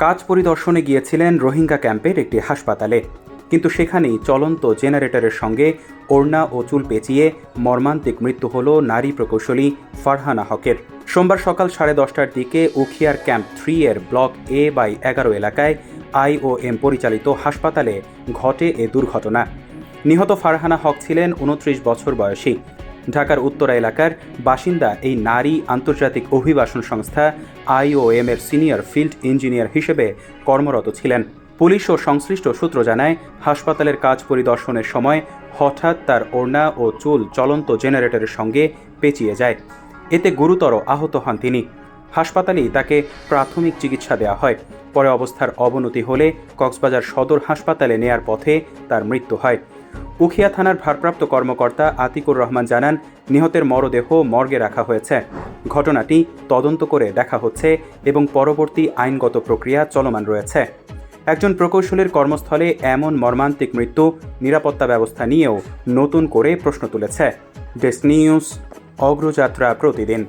কাজ পরিদর্শনে গিয়েছিলেন রোহিঙ্গা ক্যাম্পের একটি হাসপাতালে, কিন্তু সেখানেই চলন্ত জেনারেটরের সঙ্গে ওড়না ও চুল পেঁচিয়ে মর্মান্তিক মৃত্যু হল নারী প্রকৌশলী ফারহানা হকের। সোমবার সকাল 10:30টার দিকে উখিয়ার ক্যাম্প 3 এর ব্লক A/11 এলাকায় IOM পরিচালিত হাসপাতালে ঘটে এ দুর্ঘটনা। নিহত ফারহানা হক ছিলেন 29 বছর বয়সী। ঢাকার উত্তরা এলাকার বাসিন্দা এই নারী আন্তর্জাতিক অভিবাসন সংস্থা IOM এর সিনিয়র ফিল্ড ইঞ্জিনিয়ার হিসেবে কর্মরত ছিলেন। পুলিশ ও সংশ্লিষ্ট সূত্র জানায়, হাসপাতালের কাজ পরিদর্শনের সময় হঠাৎ তার ওড়না ও চুল চলন্ত জেনারেটরের সঙ্গে পেঁচিয়ে যায়। এতে গুরুতর আহত হন তিনি। হাসপাতালেই তাকে প্রাথমিক চিকিৎসা দেওয়া হয়। পরে অবস্থার অবনতি হলে কক্সবাজার সদর হাসপাতালে নেয়ার পথে তার মৃত্যু হয়। উখিয়া থানার ভারপ্রাপ্ত কর্মকর্তা আতিকুর রহমান জানান, নিহতের মরদেহ মর্গে রাখা হয়েছে। ঘটনাটি তদন্ত করে দেখা হচ্ছে এবং পরবর্তী আইনগত প্রক্রিয়া চলমান রয়েছে। একজন প্রকৌশলীর কর্মস্থলে এমন মর্মান্তিক মৃত্যু নিরাপত্তা ব্যবস্থা নিয়েও নতুন করে প্রশ্ন তুলেছে। ডেস্ক নিউজ, অগ্রযাত্রা প্রতিদিন।